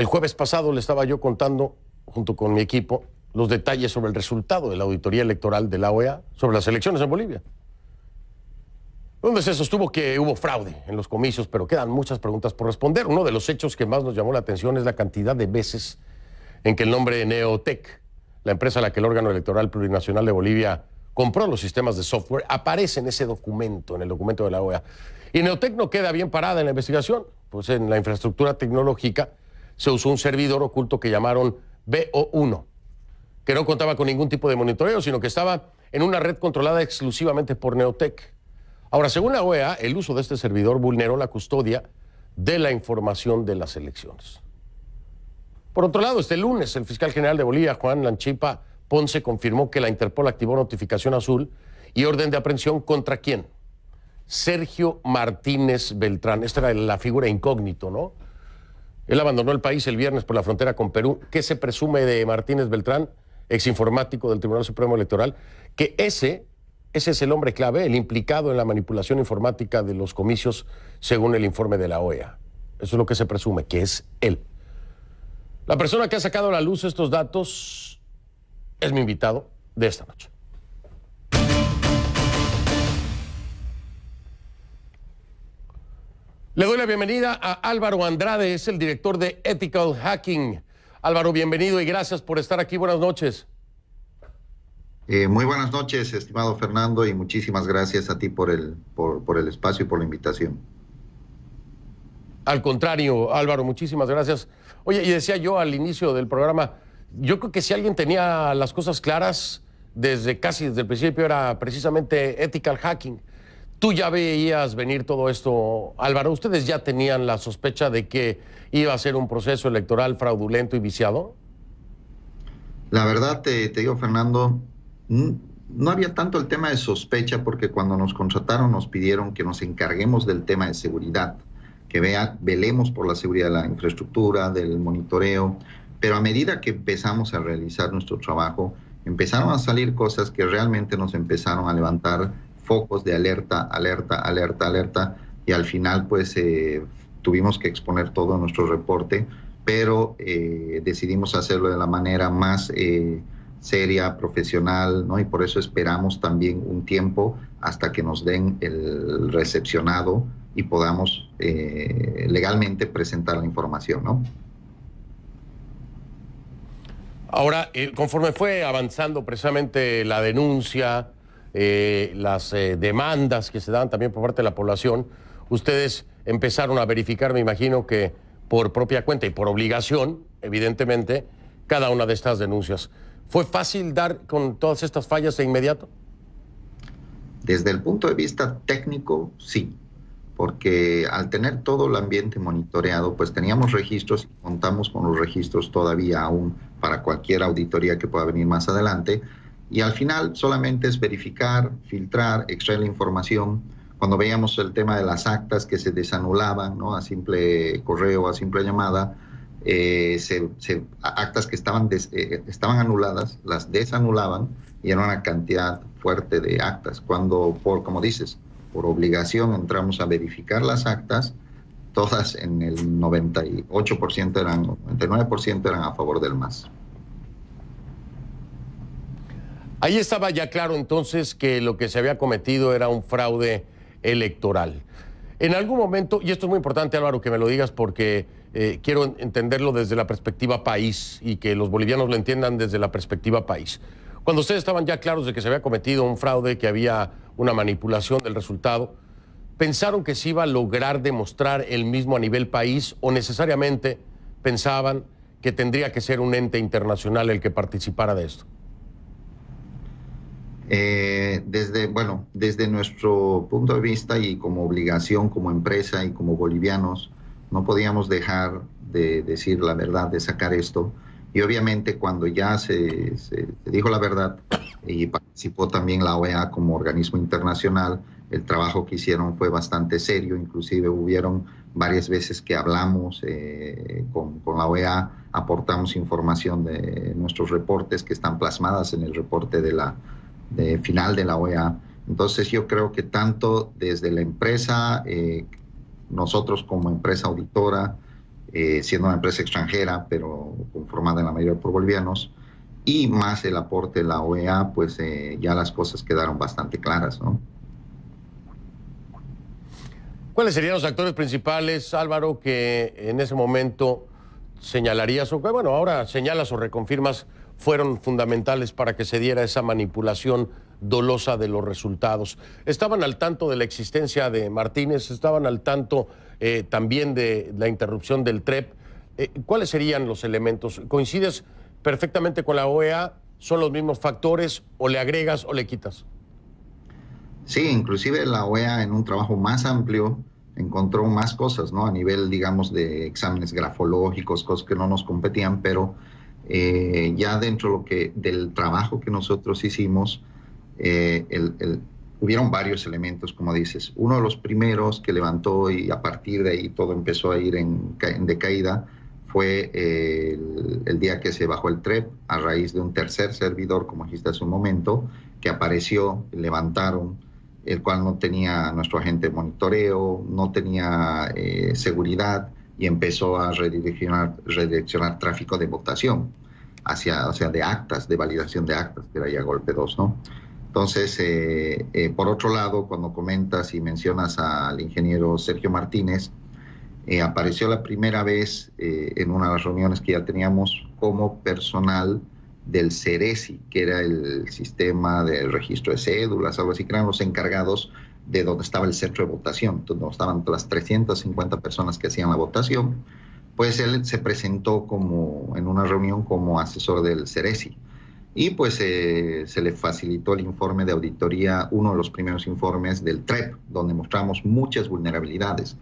El jueves pasado le estaba yo contando, junto con mi equipo, los detalles sobre el resultado de la auditoría electoral de la OEA sobre las elecciones en Bolivia, donde se sostuvo que hubo fraude en los comicios, pero quedan muchas preguntas por responder. Uno de los hechos que más nos llamó la atención es la cantidad de veces en que el nombre de Neotec, la empresa a la que el órgano electoral plurinacional de Bolivia compró los sistemas de software, aparece en ese documento, en el documento de la OEA. Y Neotec no queda bien parada en la investigación, pues en la infraestructura tecnológica se usó un servidor oculto que llamaron BO1, que no contaba con ningún tipo de monitoreo, sino que estaba en una red controlada exclusivamente por Neotec. Ahora, según la OEA, el uso de este servidor vulneró la custodia de la información de las elecciones. Por otro lado, este lunes, el fiscal general de Bolivia, Juan Lanchipa Ponce, confirmó que la Interpol activó notificación azul y orden de aprehensión contra ¿quién? Sergio Martínez Beltrán. Esta era la figura incógnito, ¿no? Él abandonó el país el viernes por la frontera con Perú. ¿Qué se presume de Martínez Beltrán, exinformático del Tribunal Supremo Electoral? Que ese es el hombre clave, el implicado en la manipulación informática de los comicios, según el informe de la OEA. Eso es lo que se presume, que es él. La persona que ha sacado a la luz estos datos es mi invitado de esta noche. Le doy la bienvenida a Álvaro Andrade, es el director de Ethical Hacking. Álvaro, bienvenido y gracias por estar aquí. Buenas noches. Muy buenas noches, estimado Fernando, y muchísimas gracias a ti por el espacio y por la invitación. Al contrario, Álvaro, muchísimas gracias. Oye, y decía yo al inicio del programa, yo creo que si alguien tenía las cosas claras casi desde el principio era precisamente Ethical Hacking. ¿Tú ya veías venir todo esto, Álvaro? ¿Ustedes ya tenían la sospecha de que iba a ser un proceso electoral fraudulento y viciado? La verdad, te digo, Fernando, no había tanto el tema de sospecha, porque cuando nos contrataron nos pidieron que nos encarguemos del tema de seguridad, que velemos por la seguridad de la infraestructura, del monitoreo, pero a medida que empezamos a realizar nuestro trabajo, empezaron a salir cosas que realmente nos empezaron a levantar focos de alerta, y al final pues tuvimos que exponer todo en nuestro reporte, pero decidimos hacerlo de la manera más seria, profesional, ¿no? Y por eso esperamos también un tiempo hasta que nos den el recepcionado y podamos legalmente presentar la información, ¿no? Ahora, conforme fue avanzando precisamente la denuncia, las demandas que se dan también por parte de la población, ustedes empezaron a verificar, me imagino que por propia cuenta y por obligación, evidentemente, cada una de estas denuncias. ¿Fue fácil dar con todas estas fallas de inmediato? Desde el punto de vista técnico, sí, porque al tener todo el ambiente monitoreado, pues teníamos registros y contamos con los registros todavía aún para cualquier auditoría que pueda venir más adelante. Y al final solamente es verificar, filtrar, extraer la información. Cuando veíamos el tema de las actas que se desanulaban, ¿no? A simple correo, a simple llamada, actas que estaban anuladas, las desanulaban y era una cantidad fuerte de actas. Cuando, como dices, por obligación entramos a verificar las actas, todas en el 99% eran a favor del MAS. Ahí estaba ya claro entonces que lo que se había cometido era un fraude electoral. En algún momento, y esto es muy importante, Álvaro, que me lo digas porque quiero entenderlo desde la perspectiva país y que los bolivianos lo entiendan desde la perspectiva país. Cuando ustedes estaban ya claros de que se había cometido un fraude, que había una manipulación del resultado, ¿pensaron que se iba a lograr demostrar el mismo a nivel país o necesariamente pensaban que tendría que ser un ente internacional el que participara de esto? Desde nuestro punto de vista y como obligación, como empresa y como bolivianos, no podíamos dejar de decir la verdad, de sacar esto. Y obviamente cuando ya se dijo la verdad y participó también la OEA como organismo internacional, el trabajo que hicieron fue bastante serio. Inclusive hubieron varias veces que hablamos con la OEA, aportamos información de nuestros reportes que están plasmadas en el reporte final de la OEA. Entonces yo creo que tanto desde la empresa, nosotros como empresa auditora, siendo una empresa extranjera, pero conformada en la mayoría por bolivianos, y más el aporte de la OEA, pues ya las cosas quedaron bastante claras, ¿no? ¿Cuáles serían los actores principales, Álvaro, que en ese momento señalarías, o que, bueno, ahora señalas o reconfirmas, fueron fundamentales para que se diera esa manipulación dolosa de los resultados? ¿Estaban al tanto de la existencia de Martínez? ¿Estaban al tanto también de la interrupción del TREP? ¿Cuáles serían los elementos? ¿Coincides perfectamente con la OEA? ¿Son los mismos factores o le agregas o le quitas? Sí, inclusive la OEA en un trabajo más amplio encontró más cosas, ¿no? A nivel, digamos, de exámenes grafológicos, cosas que no nos competían, pero ya dentro del trabajo que nosotros hicimos, hubieron varios elementos, como dices. Uno de los primeros que levantó y a partir de ahí todo empezó a ir en decaída fue el día que se bajó el TREP a raíz de un tercer servidor, como dijiste hace un momento, que apareció, levantaron, el cual no tenía nuestro agente de monitoreo, no tenía seguridad y empezó a redireccionar tráfico de votación o sea, de actas, de validación de actas, que era ya golpe 2, ¿no? Entonces, por otro lado, cuando comentas y mencionas al ingeniero Sergio Martínez, apareció la primera vez en una de las reuniones que ya teníamos como personal del CERESI, que era el sistema de registro de cédulas, algo así, que eran los encargados de donde estaba el centro de votación, donde estaban las 350 personas que hacían la votación. Pues él se presentó en una reunión como asesor del CERESI. Y pues se le facilitó el informe de auditoría, uno de los primeros informes del TREP, donde mostramos muchas vulnerabilidades.